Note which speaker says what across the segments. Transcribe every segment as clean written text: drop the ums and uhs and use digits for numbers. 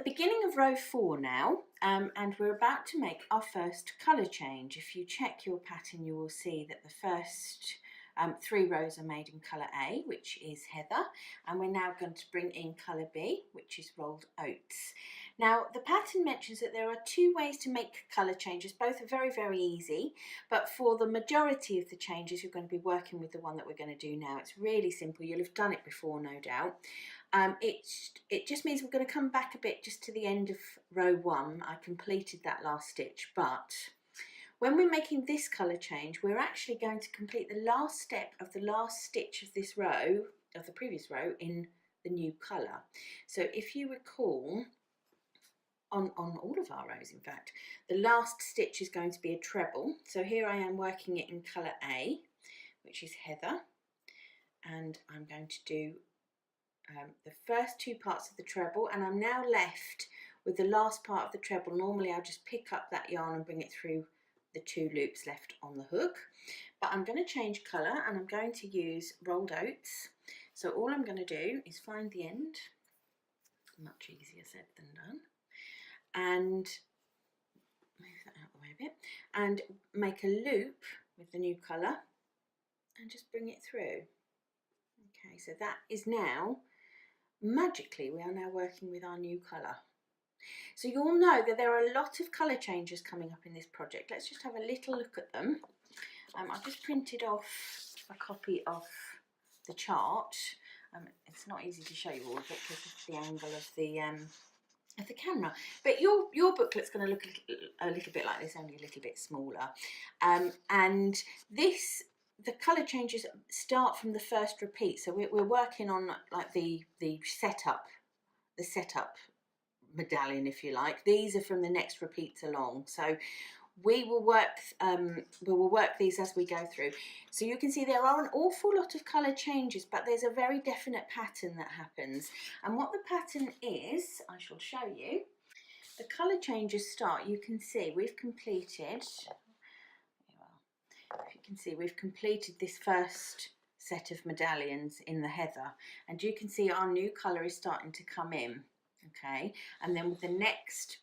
Speaker 1: the beginning of row 4 now, and we're about to make our first colour change. If you check your pattern, you will see that the first 3 rows are made in colour A, which is heather, and we're now going to bring in colour B, which is rolled oats. Now, the pattern mentions that there are 2 ways to make colour changes. Both are very, very easy, but for the majority of the changes, you're going to be working with the one that we're going to do now. It's really simple. You'll have done it before, no doubt. It just means we're going to come back a bit just to the end of row 1. I completed that last stitch, but when we're making this colour change, we're actually going to complete the last step of the last stitch of this row, of the previous row, in the new colour. So if you recall, on all of our rows in fact, the last stitch is going to be a treble. So here I am working it in colour A, which is heather, and I'm going to do the first 2 parts of the treble, and I'm now left with the last part of the treble. Normally I'll just pick up that yarn and bring it through the 2 loops left on the hook, but I'm going to change colour and I'm going to use rolled oats. So all I'm going to do is find the end, much easier said than done, and move that out the way a bit, and make a loop with the new colour and just bring it through. Okay, so that is now, magically, we are now working with our new colour. So you'll know that there are a lot of colour changes coming up in this project. Let's just have a little look at them. I've just printed off a copy of the chart. It's not easy to show you all of it because of the angle of the camera, but your booklet's going to look a little bit like this, only a little bit smaller. And this, the colour changes start from the first repeat. So we're working on like the setup medallion, if you like. These are from the next repeats along. So we will work these as we go through. So you can see there are an awful lot of colour changes, but there's a very definite pattern that happens. And what the pattern is, I shall show you. The colour changes start, you can see we've completed, if you can see, we've completed this first set of medallions in the heather, and you can see our new colour is starting to come in. Okay, and then with the next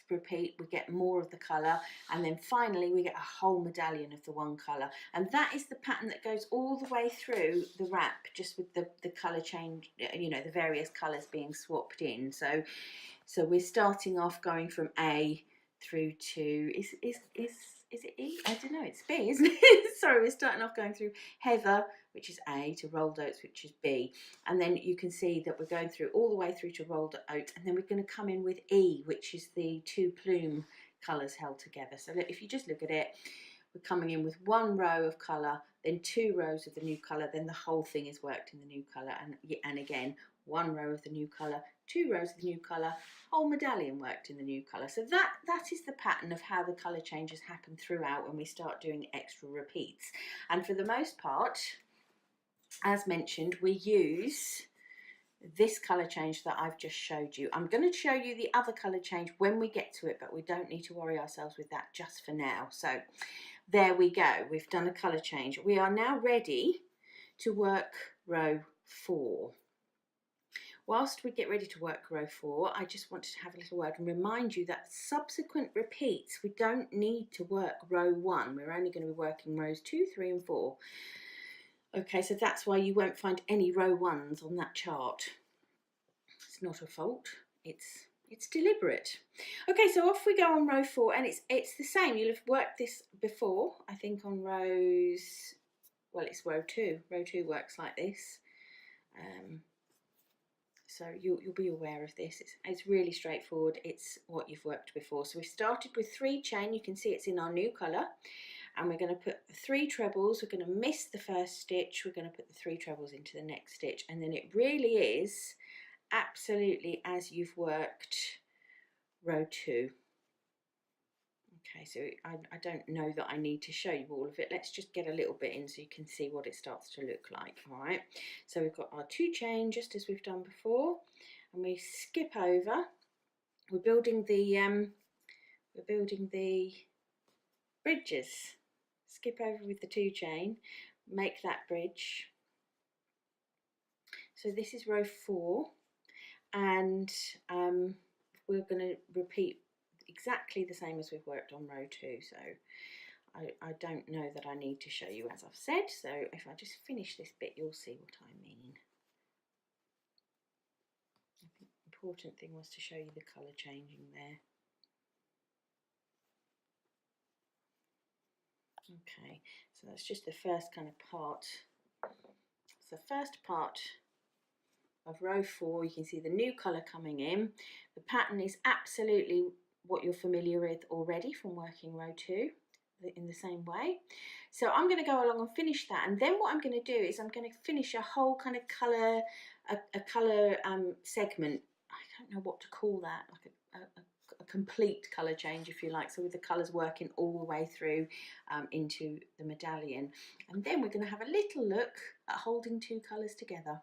Speaker 1: repeat we get more of the colour, and then finally we get a whole medallion of the one colour, and that is the pattern that goes all the way through the wrap, just with the colour change, you know, the various colours being swapped in. So we're starting off going from A through to, is it E? I don't know, it's B, isn't it? Sorry, we're starting off going through heather, which is A, to rolled oats, which is B. And then you can see that we're going through all the way through to rolled oats, and then we're going to come in with E, which is the 2 plume colours held together. So if you just look at it, we're coming in with 1 row of colour, then 2 rows of the new colour, then the whole thing is worked in the new colour, and again, 1 row of the new colour, 2 rows of the new colour, whole medallion worked in the new colour. So that is the pattern of how the colour changes happen throughout when we start doing extra repeats. And for the most part, as mentioned, we use this colour change that I've just showed you. I'm going to show you the other colour change when we get to it, but we don't need to worry ourselves with that just for now. So there we go, we've done a colour change. We are now ready to work row 4. Whilst we get ready to work row 4, I just wanted to have a little word and remind you that subsequent repeats, we don't need to work row 1. We're only going to be working rows 2, 3 and 4. Okay, so that's why you won't find any row 1s on that chart. It's not a fault, it's deliberate. Okay, so off we go on row 4, and it's the same. You'll have worked this before, I think, on rows, well, it's row 2. Row 2 works like this. So you'll be aware of this. It's really straightforward. It's what you've worked before. So we started with 3 chain. You can see it's in our new colour, and we're going to put 3 trebles. We're going to miss the first stitch. We're going to put the 3 trebles into the next stitch, and then it really is absolutely as you've worked row 2. Okay, so I don't know that I need to show you all of it. Let's just get a little bit in so you can see what it starts to look like. All right, so we've got our 2 chain just as we've done before, and we skip over. We're building the bridges. Skip over with the 2 chain, make that bridge. So this is row 4, and we're going to repeat exactly the same as we've worked on row 2, so I don't know that I need to show you as I've said, so if I just finish this bit you'll see what I mean. I think the important thing was to show you the colour changing there. Okay, so that's just the first kind of part. It's the first part of row 4. You can see the new colour coming in. The pattern is absolutely what you're familiar with already from working row 2 in the same way. So I'm going to go along and finish that, and then what I'm going to do is I'm going to finish a whole kind of colour, a colour segment. I don't know what to call that, like a complete colour change if you like, so with the colours working all the way through into the medallion. And then we're going to have a little look at holding 2 colours together.